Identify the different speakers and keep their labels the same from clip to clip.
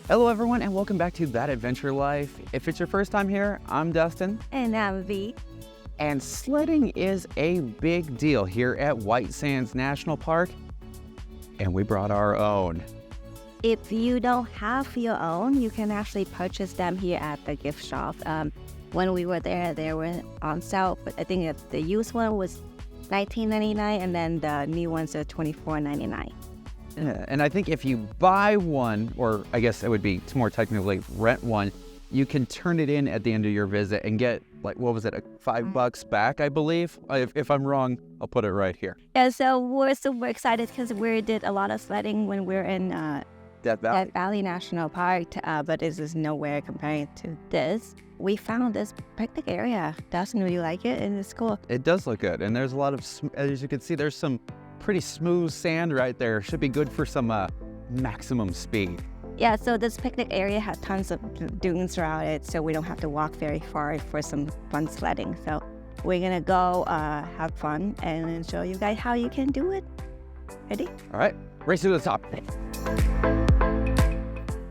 Speaker 1: Hello everyone and welcome back to That Adventure Life. If it's your first time here, I'm Dustin.
Speaker 2: And I'm V.
Speaker 1: And sledding is a big deal here at White Sands National Park. And we brought our own.
Speaker 2: If you don't have your own, you can actually purchase them here at the gift shop. When we were there, they were on sale, but I think the used one was $19.99 and then the new ones are $24.99.
Speaker 1: Yeah, and I think if you buy one, or I guess it would be more technically rent one, you can turn it in at the end of your visit and get, like, what was it, $5 back, I believe? If I'm wrong, I'll put it right here.
Speaker 2: Yeah, so we're super excited because we did a lot of sledding when we were in
Speaker 1: Death Valley
Speaker 2: National Park, but this is nowhere compared to this. We found this picnic area. Dustin, do you like it? It's cool.
Speaker 1: It does look good, and there's a lot of, as you can see, there's some pretty smooth sand right there. Should be good for some maximum speed.
Speaker 2: Yeah, so this picnic area has tons of dunes around it, so we don't have to walk very far for some fun sledding. So we're gonna go have fun and show you guys how you can do it. Ready?
Speaker 1: All right, race to the top.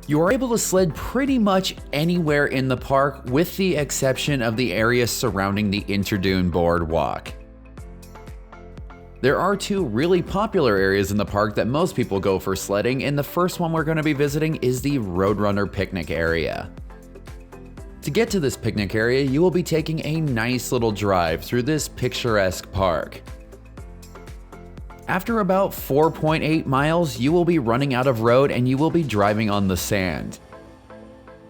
Speaker 3: You are able to sled pretty much anywhere in the park with the exception of the area surrounding the Interdune Boardwalk. There are two really popular areas in the park that most people go for sledding, and the first one we're going to be visiting is the Roadrunner picnic area. To get to this picnic area, you will be taking a nice little drive through this picturesque park. After about 4.8 miles, you will be running out of road and you will be driving on the sand.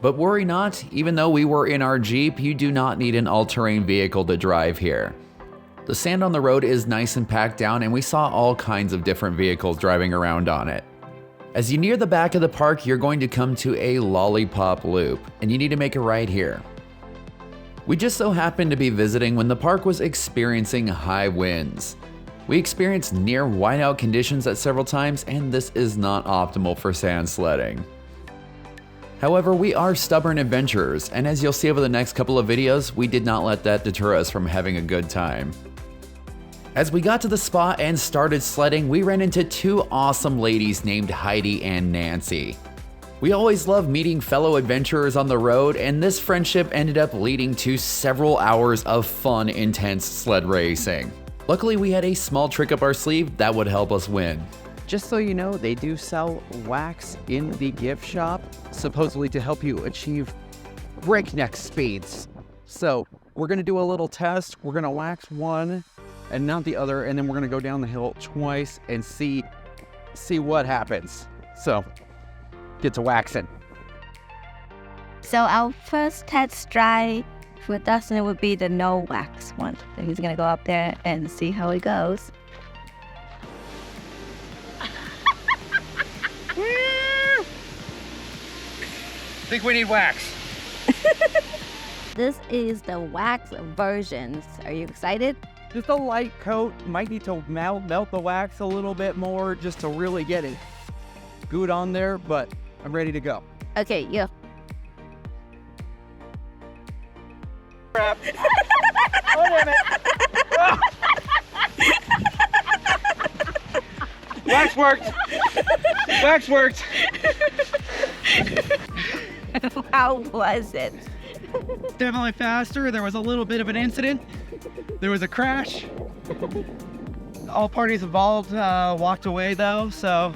Speaker 3: But worry not, even though we were in our Jeep, you do not need an all-terrain vehicle to drive here. The sand on the road is nice and packed down, and we saw all kinds of different vehicles driving around on it. As you near the back of the park, you're going to come to a lollipop loop, and you need to make a right here. We just so happened to be visiting when the park was experiencing high winds. We experienced near whiteout conditions at several times, and this is not optimal for sand sledding. However, we are stubborn adventurers, and as you'll see over the next couple of videos, we did not let that deter us from having a good time. As we got to the spot and started sledding, we ran into two awesome ladies named Heidi and Nancy. We always love meeting fellow adventurers on the road, and this friendship ended up leading to several hours of fun, intense sled racing. Luckily, we had a small trick up our sleeve that would help us win.
Speaker 1: Just so you know, they do sell wax in the gift shop, supposedly to help you achieve breakneck speeds. So we're gonna do a little test. We're gonna wax one and not the other, and then we're gonna go down the hill twice and see what happens. So get to waxing.
Speaker 2: So our first test drive for Dustin would be the no wax one. So he's gonna go up there and see how it goes.
Speaker 1: Think we need wax.
Speaker 2: This is the wax versions. Are you excited?
Speaker 1: Just a light coat. Might need to melt the wax a little bit more just to really get it good on there, but I'm ready to go.
Speaker 2: Okay, yeah.
Speaker 1: Crap. Oh, damn it. Ah. Wax worked. Wax worked.
Speaker 2: How was it?
Speaker 4: Definitely faster. There was a little bit of an incident. There was a crash. All parties involved walked away though, so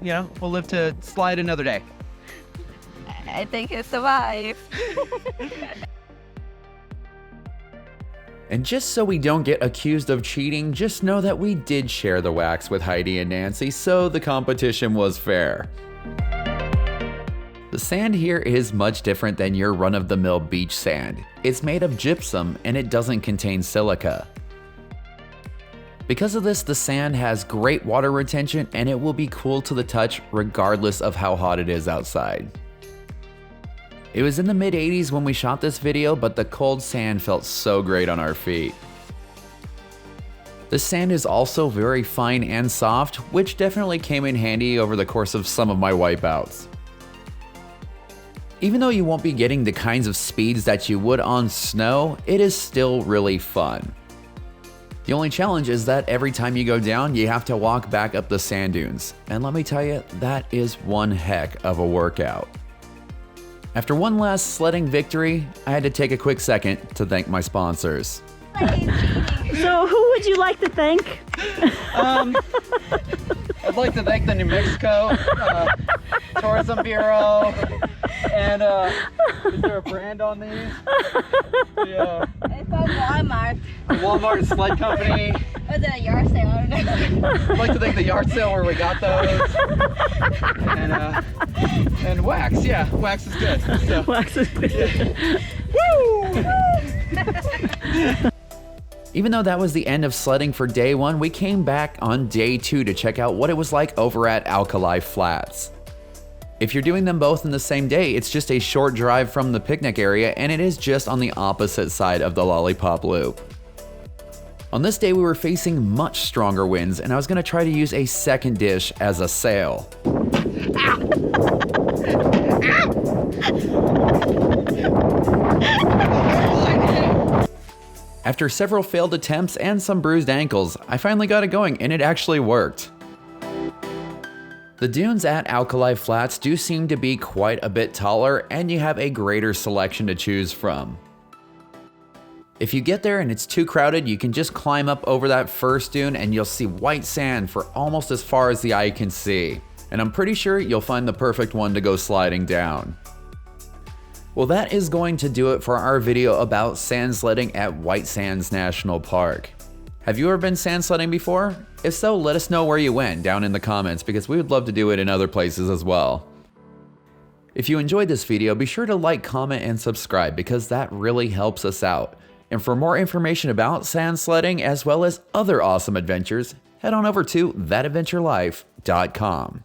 Speaker 4: you know, we'll live to slide another day.
Speaker 2: I think it survived.
Speaker 3: And just so we don't get accused of cheating, just know that we did share the wax with Heidi and Nancy, so the competition was fair. The sand here is much different than your run-of-the-mill beach sand. It's made of gypsum and it doesn't contain silica. Because of this, the sand has great water retention and it will be cool to the touch regardless of how hot it is outside. It was in the mid-80s when we shot this video, but the cold sand felt so great on our feet. The sand is also very fine and soft, which definitely came in handy over the course of some of my wipeouts. Even though you won't be getting the kinds of speeds that you would on snow, it is still really fun. The only challenge is that every time you go down, you have to walk back up the sand dunes. And let me tell you, that is one heck of a workout. After one last sledding victory, I had to take a quick second to thank my sponsors.
Speaker 5: So who would you like to thank?
Speaker 1: I'd like to thank the New Mexico Tourism Bureau. And is there a brand on these? Yeah.
Speaker 2: It's from Walmart.
Speaker 1: The Walmart Sled Company.
Speaker 2: Was it a yard sale? I don't know.
Speaker 1: I'd like to thank the yard sale where we got those. And wax. Yeah, wax is good. So,
Speaker 5: Wax is good.
Speaker 3: Even though that was the end of sledding for day 1, we came back on day 2 to check out what it was like over at Alkali Flats. If you're doing them both in the same day, it's just a short drive from the picnic area, and it is just on the opposite side of the Lollipop Loop. On this day, we were facing much stronger winds, and I was going to try to use a second dish as a sail. After several failed attempts and some bruised ankles, I finally got it going, and it actually worked. The dunes at Alkali Flats do seem to be quite a bit taller, and you have a greater selection to choose from. If you get there and it's too crowded, you can just climb up over that first dune and you'll see white sand for almost as far as the eye can see. And I'm pretty sure you'll find the perfect one to go sliding down. Well, that is going to do it for our video about sand sledding at White Sands National Park. Have you ever been sand sledding before? If so, let us know where you went down in the comments, because we would love to do it in other places as well. If you enjoyed this video, be sure to like, comment, and subscribe, because that really helps us out. And for more information about sand sledding as well as other awesome adventures, head on over to 𝐷ATAdventurelife.com.